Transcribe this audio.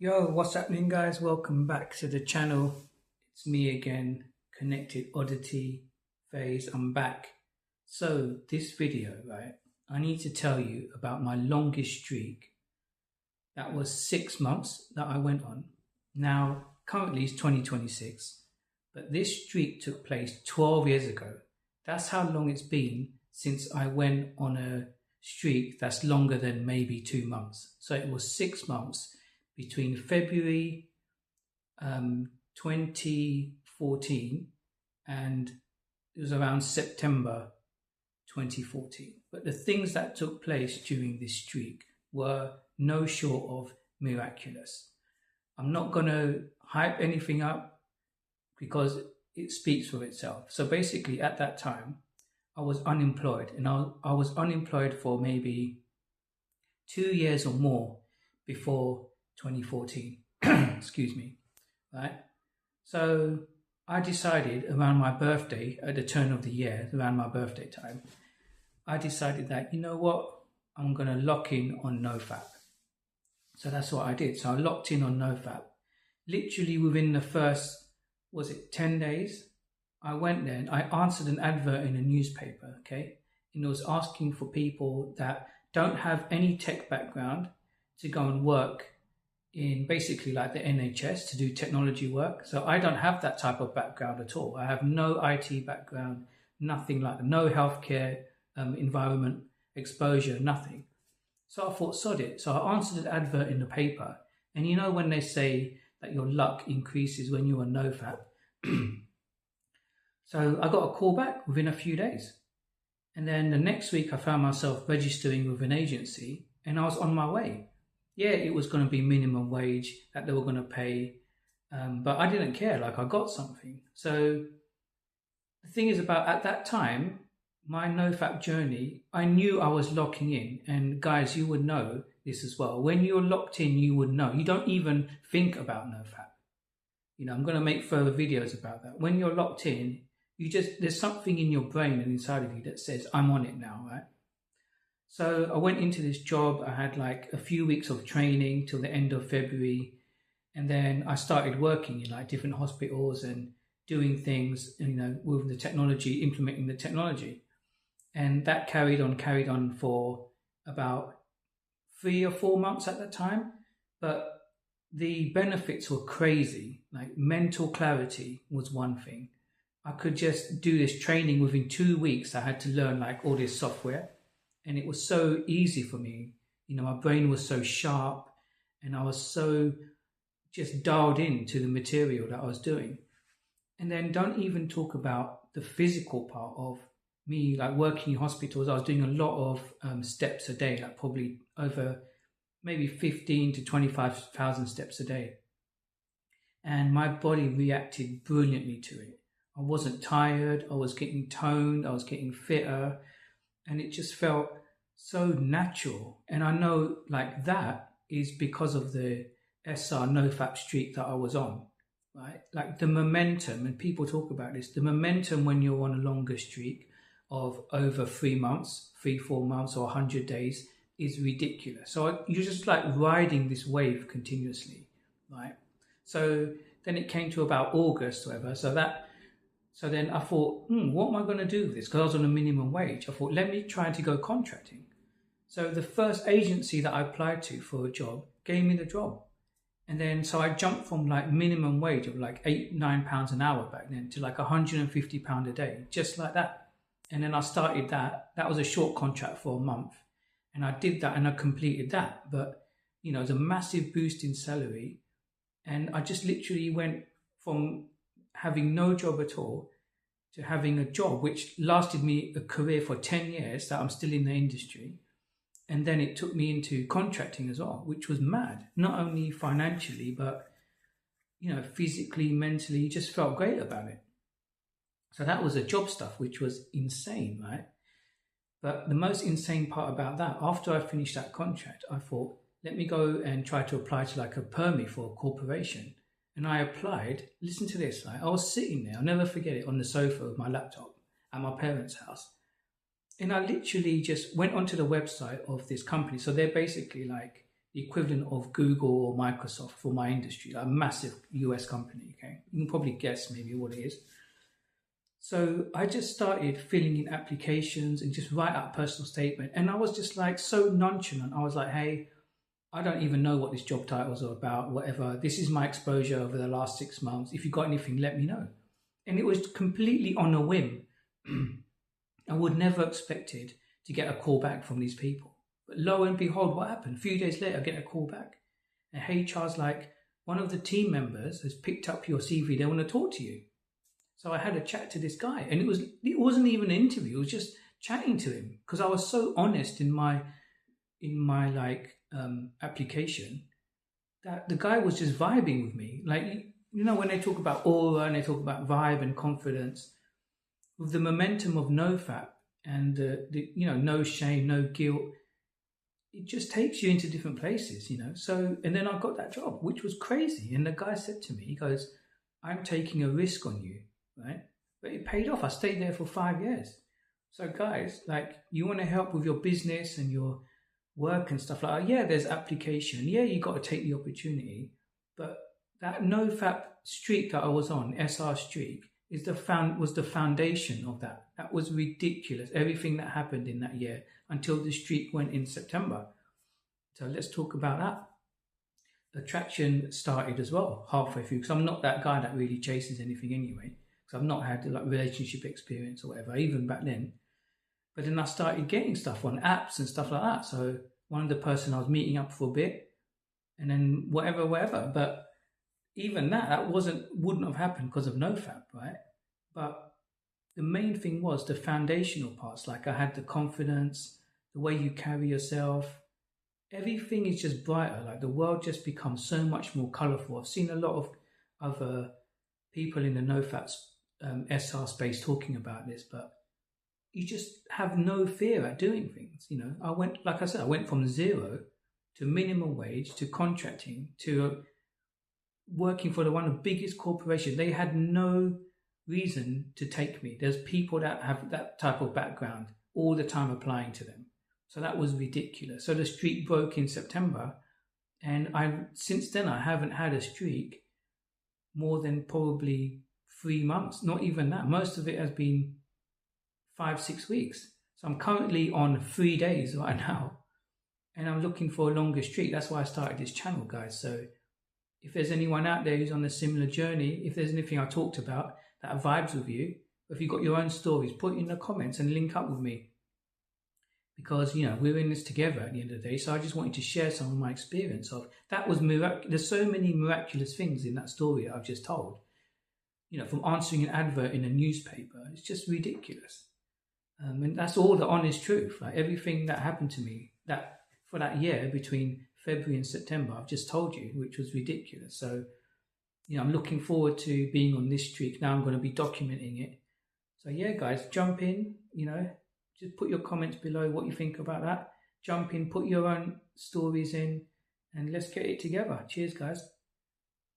Yo, what's happening, guys? Welcome back to the channel. It's me again, Connected Oddity Phase. I'm back. So this video, right, I need to tell you about my longest streak. That was 6 months that I went on. Now, currently it's 2026, but this streak took place 12 years ago. That's how long it's been since I went on a streak that's longer than maybe 2 months. So it was 6 months between February 2014 and it was around September 2014. But the things that took place during this streak were no short of miraculous. I'm not going to hype anything up because it speaks for itself. So basically at that time, I was unemployed, and I was unemployed for maybe 2 years or more before 2014, excuse me, right? So I decided around my birthday, at the turn of the year, around my birthday time, I decided that, you know what, I'm going to lock in on NoFap. So that's what I did. So I locked in on NoFap. Literally within the first, 10 days, I went there and I answered an advert in a newspaper, okay? And it was asking for people that don't have any tech background to go and work in basically like the NHS to do technology work. So I don't have that type of background at all. I have no IT background, nothing like that, no healthcare environment exposure, nothing. So I thought, sod it. So I answered an advert in the paper. And you know when they say that your luck increases when you're on NoFap? So I got a call back within a few days. And then the next week I found myself registering with an agency and I was on my way. Yeah, it was going to be minimum wage that they were going to pay, but I didn't care, like I got something. So the thing is about at that time, my NoFap journey, I knew I was locking in, and guys, you would know this as well. When you're locked in, you would know. You don't even think about NoFap. You know, I'm going to make further videos about that. When you're locked in, there's something in your brain and inside of you that says, I'm on it now, right? So I went into this job. I had like a few weeks of training till the end of February. And then I started working in like different hospitals and doing things, you know, with the technology, implementing the technology. And that carried on for about 3 or 4 months at that time. But the benefits were crazy. Like mental clarity was one thing. I could just do this training within 2 weeks. I had to learn like all this software. And it was so easy for me. You know, my brain was so sharp and I was so just dialed in to the material that I was doing. And then don't even talk about the physical part of me, like working in hospitals. I was doing a lot of steps a day, like probably over maybe 15 to 25,000 steps a day. And my body reacted brilliantly to it. I wasn't tired. I was getting toned. I was getting fitter. And it just felt so natural. And I know like that is because of the SR NoFap streak that I was on, right? Like the momentum, and people talk about this, the momentum when you're on a longer streak of over 3 months, 4 months or 100 days is ridiculous. So you're just like riding this wave continuously, right? So then it came to about August or whatever. So then I thought, what am I going to do with this? Because I was on a minimum wage. I thought, let me try to go contracting. So the first agency that I applied to for a job gave me the job. And then, so I jumped from like minimum wage of like £8-9 an hour back then to like £150 a day, just like that. And then I started that. That was a short contract for a month. And I did that and I completed that. But, you know, it was a massive boost in salary. And I just literally went from having no job at all to having a job which lasted me a career for 10 years that I'm still in the industry. And then it took me into contracting as well, which was mad, not only financially, but, you know, physically, mentally, just felt great about it. So that was the job stuff, which was insane, right? But the most insane part about that, after I finished that contract, I thought, let me go and try to apply to like a permit for a corporation. And I applied. Listen to this. Like, I was sitting there, I'll never forget it, on the sofa with my laptop at my parents' house. And I literally just went onto the website of this company. So they're basically like the equivalent of Google or Microsoft for my industry, like a massive US company. Okay, you can probably guess maybe what it is. So I just started filling in applications and just write out a personal statement. And I was just like so nonchalant. I was like, hey, I don't even know what this job titles are about, whatever. This is my exposure over the last 6 months. If you got anything, let me know. And it was completely on a whim. I would never expected to get a call back from these people. But lo and behold, what happened? A few days later, I get a call back. And HR's like, one of the team members has picked up your CV. They want to talk to you. So I had a chat to this guy, and it wasn't even an interview. It was just chatting to him because I was so honest in my application that the guy was just vibing with me. Like, you know, when they talk about aura and they talk about vibe and confidence, with the momentum of NoFap and the no shame, no guilt, it just takes you into different places, you know. So, and then I got that job, which was crazy. And the guy said to me, he goes, I'm taking a risk on you, right? But it paid off. I stayed there for 5 years. So guys, like, you want to help with your business and your work and stuff like that. Yeah, there's application. Yeah, you got to take the opportunity. But that NoFap streak that I was on, SR streak, was the foundation of that. That was ridiculous. Everything that happened in that year until the streak went in September. So let's talk about that. Attraction started as well halfway through, because I'm not that guy that really chases anything anyway, because I've not had like relationship experience or whatever, even back then. But then I started getting stuff on apps and stuff like that. So one of the person I was meeting up for a bit, and then whatever. But even that wouldn't have happened because of NoFap, right? But the main thing was the foundational parts. Like, I had the confidence, the way you carry yourself. Everything is just brighter. Like, the world just becomes so much more colorful. I've seen a lot of other people in the NoFap SR space talking about this, but you just have no fear at doing things. You know, I went from zero to minimum wage to contracting to working for one of the biggest corporations. They had no reason to take me. There's people that have that type of background all the time applying to them. So that was ridiculous. So the streak broke in September, and since then I haven't had a streak more than probably 3 months. Not even that. Most of it has been 5-6 weeks. So I'm currently on 3 days right now, and I'm looking for a longer streak. That's why I started this channel, guys. So if there's anyone out there who's on a similar journey, if there's anything I talked about that vibes with you, if you've got your own stories, put it in the comments and link up with me. Because, you know, we're in this together at the end of the day. So I just wanted to share some of my experience of that. Was there's so many miraculous things in that story that I've just told. You know, from answering an advert in a newspaper, it's just ridiculous. And that's all the honest truth. Like, everything that happened to me for that year between February and September, I've just told you, which was ridiculous. So, you know, I'm looking forward to being on this streak. Now I'm going to be documenting it. So yeah, guys, jump in, you know, just put your comments below what you think about that. Jump in, put your own stories in, and let's get it together. Cheers, guys.